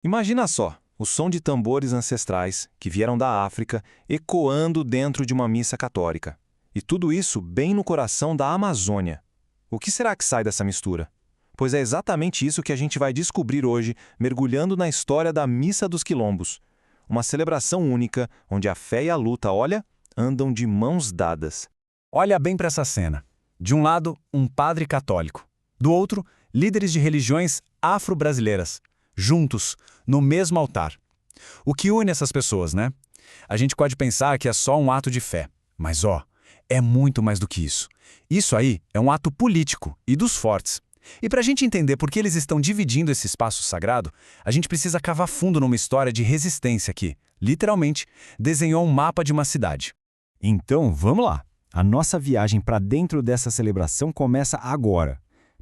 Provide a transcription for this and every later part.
Imagina só, o som de tambores ancestrais que vieram da África ecoando dentro de uma missa católica. E tudo isso bem no coração da Amazônia. O que será que sai dessa mistura? Pois é exatamente isso que a gente vai descobrir hoje, mergulhando na história da Missa dos Quilombos. Uma celebração única, onde a fé e a luta, olha, andam de mãos dadas. Olha bem para essa cena. De um lado, um padre católico. Do outro, líderes de religiões afro-brasileiras. Juntos, no mesmo altar. O que une essas pessoas, né? A gente pode pensar que é só um ato de fé. Mas é muito mais do que isso. Isso aí é um ato político e dos fortes. E para a gente entender por que eles estão dividindo esse espaço sagrado, a gente precisa cavar fundo numa história de resistência que, literalmente, desenhou um mapa de uma cidade. Então, vamos lá. A nossa viagem para dentro dessa celebração começa agora.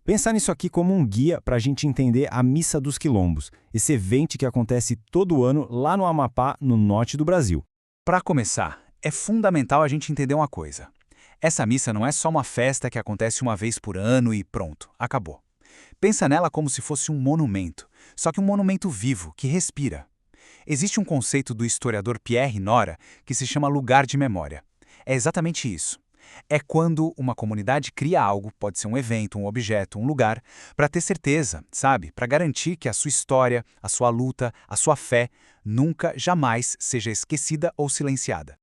Pensa nisso aqui como um guia para a gente entender a Missa dos Quilombos, esse evento que acontece todo ano lá no Amapá, no norte do Brasil. Para começar, é fundamental a gente entender uma coisa. Essa missa não é só uma festa que acontece uma vez por ano e pronto, acabou. Pensa nela como se fosse um monumento, só que um monumento vivo, que respira. Existe um conceito do historiador Pierre Nora que se chama lugar de memória. É exatamente isso. É quando uma comunidade cria algo, pode ser um evento, um objeto, um lugar, para ter certeza, sabe? Para garantir que a sua história, a sua luta, a sua fé nunca, jamais seja esquecida ou silenciada.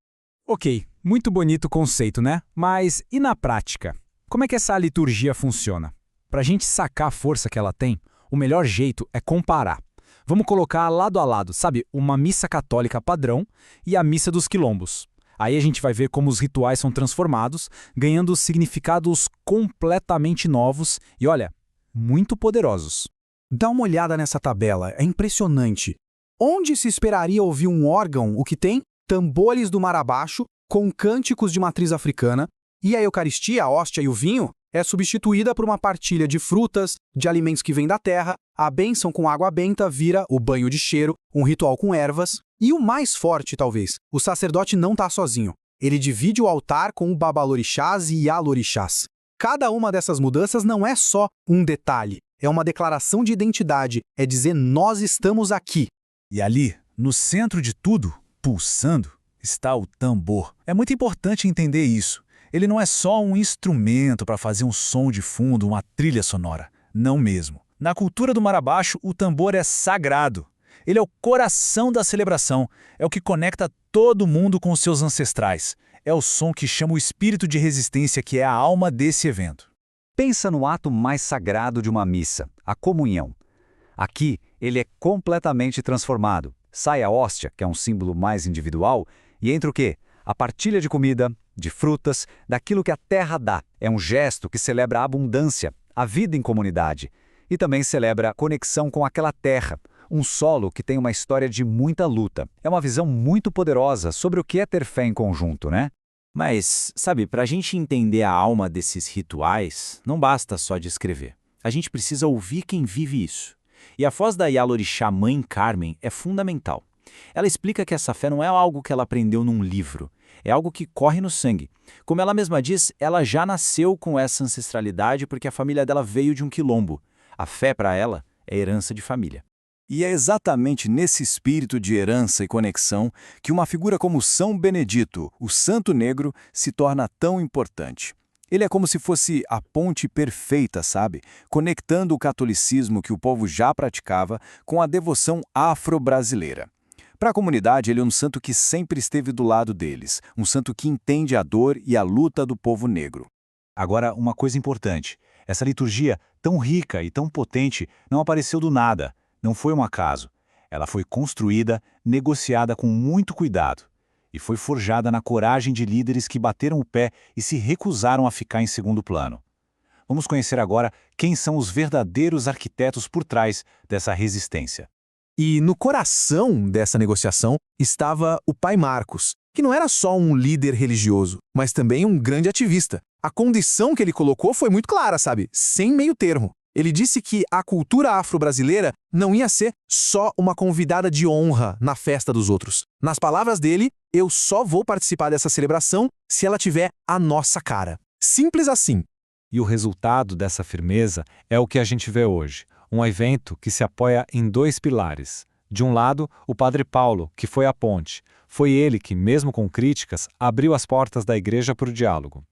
Ok, muito bonito o conceito, né? Mas e na prática? Como é que essa liturgia funciona? Para a gente sacar a força que ela tem, o melhor jeito é comparar. Vamos colocar lado a lado, sabe? Uma missa católica padrão e a missa dos quilombos. Aí a gente vai ver como os rituais são transformados, ganhando significados completamente novos e, olha, muito poderosos. Dá uma olhada nessa tabela, é impressionante. Onde se esperaria ouvir um órgão, o que tem? Tambores do mar abaixo, com cânticos de matriz africana, e a Eucaristia, a hóstia e o vinho é substituída por uma partilha de frutas, de alimentos que vêm da terra, a bênção com água benta vira o banho de cheiro, um ritual com ervas, e o mais forte, talvez, o sacerdote não está sozinho. Ele divide o altar com o babalorixás e ialorixás. Cada uma dessas mudanças não é só um detalhe, é uma declaração de identidade, é dizer nós estamos aqui. E ali, no centro de tudo, pulsando, está o tambor. É muito importante entender isso. Ele não é só um instrumento para fazer um som de fundo, uma trilha sonora. Não mesmo. Na cultura do mar abaixo, o tambor é sagrado. Ele é o coração da celebração. É o que conecta todo mundo com os seus ancestrais. É o som que chama o espírito de resistência que é a alma desse evento. Pensa no ato mais sagrado de uma missa, a comunhão. Aqui, ele é completamente transformado. Sai a hóstia, que é um símbolo mais individual, e entra o quê? A partilha de comida, de frutas, daquilo que a terra dá. É um gesto que celebra a abundância, a vida em comunidade. E também celebra a conexão com aquela terra, um solo que tem uma história de muita luta. É uma visão muito poderosa sobre o que é ter fé em conjunto, né? Mas, sabe, para a gente entender a alma desses rituais, não basta só descrever. A gente precisa ouvir quem vive isso. E a voz da Ialorixá Mãe Carmen é fundamental. Ela explica que essa fé não é algo que ela aprendeu num livro, é algo que corre no sangue. Como ela mesma diz, ela já nasceu com essa ancestralidade porque a família dela veio de um quilombo. A fé, para ela, é herança de família. E é exatamente nesse espírito de herança e conexão que uma figura como São Benedito, o Santo Negro, se torna tão importante. Ele é como se fosse a ponte perfeita, sabe? Conectando o catolicismo que o povo já praticava com a devoção afro-brasileira. Para a comunidade, ele é um santo que sempre esteve do lado deles, um santo que entende a dor e a luta do povo negro. Agora, uma coisa importante. Essa liturgia, tão rica e tão potente, não apareceu do nada. Não foi um acaso. Ela foi construída, negociada com muito cuidado. E foi forjada na coragem de líderes que bateram o pé e se recusaram a ficar em segundo plano. Vamos conhecer agora quem são os verdadeiros arquitetos por trás dessa resistência. E no coração dessa negociação estava o pai Marcos, que não era só um líder religioso, mas também um grande ativista. A condição que ele colocou foi muito clara, sabe? Sem meio termo. Ele disse que a cultura afro-brasileira não ia ser só uma convidada de honra na festa dos outros. Nas palavras dele, eu só vou participar dessa celebração se ela tiver a nossa cara. Simples assim. E o resultado dessa firmeza é o que a gente vê hoje. Um evento que se apoia em dois pilares: De um lado, o padre Paulo, que foi a ponte. Foi ele que, mesmo com críticas, abriu as portas da igreja para o diálogo.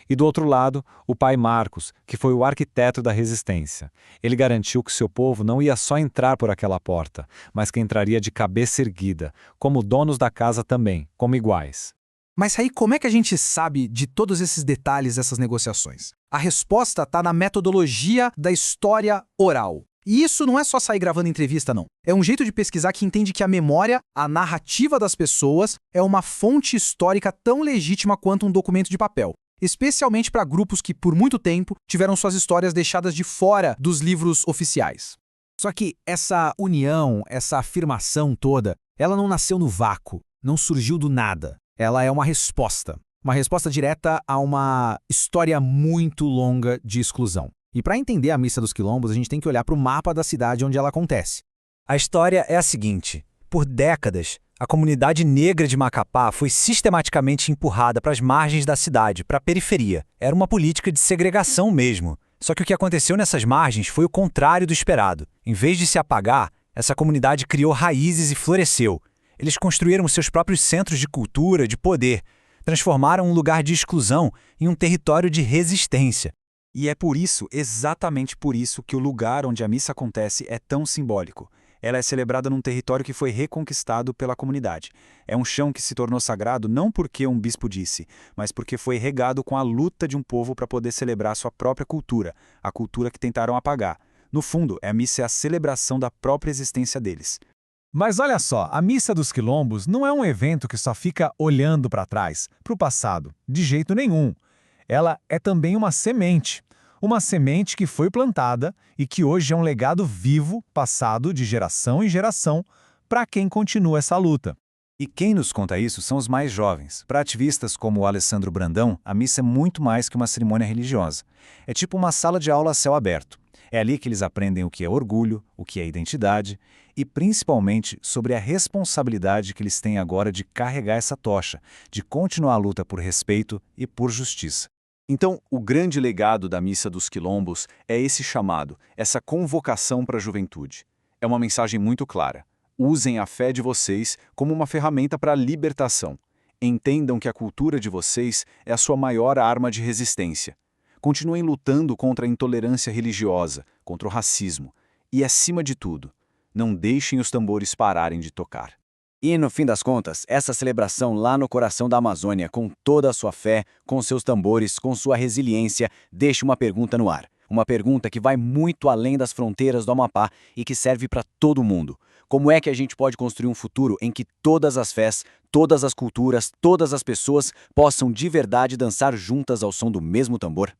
E do outro lado, o pai Marcos, que foi o arquiteto da resistência. Ele garantiu que seu povo não ia só entrar por aquela porta, mas que entraria de cabeça erguida, como donos da casa também, como iguais. Mas aí como é que a gente sabe de todos esses detalhes dessas negociações? A resposta está na metodologia da história oral. E isso não é só sair gravando entrevista, não. É um jeito de pesquisar que entende que a memória, a narrativa das pessoas, é uma fonte histórica tão legítima quanto um documento de papel. Especialmente para grupos que, por muito tempo, tiveram suas histórias deixadas de fora dos livros oficiais. Só que essa união, essa afirmação toda, ela não nasceu no vácuo, não surgiu do nada. Ela é uma resposta direta a uma história muito longa de exclusão. E para entender a Missa dos Quilombos, a gente tem que olhar para o mapa da cidade onde ela acontece. A história é a seguinte: por décadas, a comunidade negra de Macapá foi sistematicamente empurrada para as margens da cidade, para a periferia. Era uma política de segregação mesmo. Só que o que aconteceu nessas margens foi o contrário do esperado. Em vez de se apagar, essa comunidade criou raízes e floresceu. Eles construíram seus próprios centros de cultura, de poder. Transformaram um lugar de exclusão em um território de resistência. E é por isso, exatamente por isso, que o lugar onde a missa acontece é tão simbólico. Ela é celebrada num território que foi reconquistado pela comunidade. É um chão que se tornou sagrado não porque um bispo disse, mas porque foi regado com a luta de um povo para poder celebrar sua própria cultura, a cultura que tentaram apagar. No fundo, a missa é a celebração da própria existência deles. Mas olha só, a Missa dos Quilombos não é um evento que só fica olhando para trás, para o passado, de jeito nenhum. Ela é também uma semente que foi plantada e que hoje é um legado vivo, passado de geração em geração, para quem continua essa luta. E quem nos conta isso são os mais jovens. Para ativistas como o Alessandro Brandão, a missa é muito mais que uma cerimônia religiosa. É tipo uma sala de aula a céu aberto. É ali que eles aprendem o que é orgulho, o que é identidade e, principalmente, sobre a responsabilidade que eles têm agora de carregar essa tocha, de continuar a luta por respeito e por justiça. Então, o grande legado da Missa dos Quilombos é esse chamado, essa convocação para a juventude. É uma mensagem muito clara. Usem a fé de vocês como uma ferramenta para a libertação. Entendam que a cultura de vocês é a sua maior arma de resistência. Continuem lutando contra a intolerância religiosa, contra o racismo. E, acima de tudo, não deixem os tambores pararem de tocar. E, no fim das contas, essa celebração lá no coração da Amazônia, com toda a sua fé, com seus tambores, com sua resiliência, deixa uma pergunta no ar. Uma pergunta que vai muito além das fronteiras do Amapá e que serve para todo mundo. Como é que a gente pode construir um futuro em que todas as fés, todas as culturas, todas as pessoas possam de verdade dançar juntas ao som do mesmo tambor?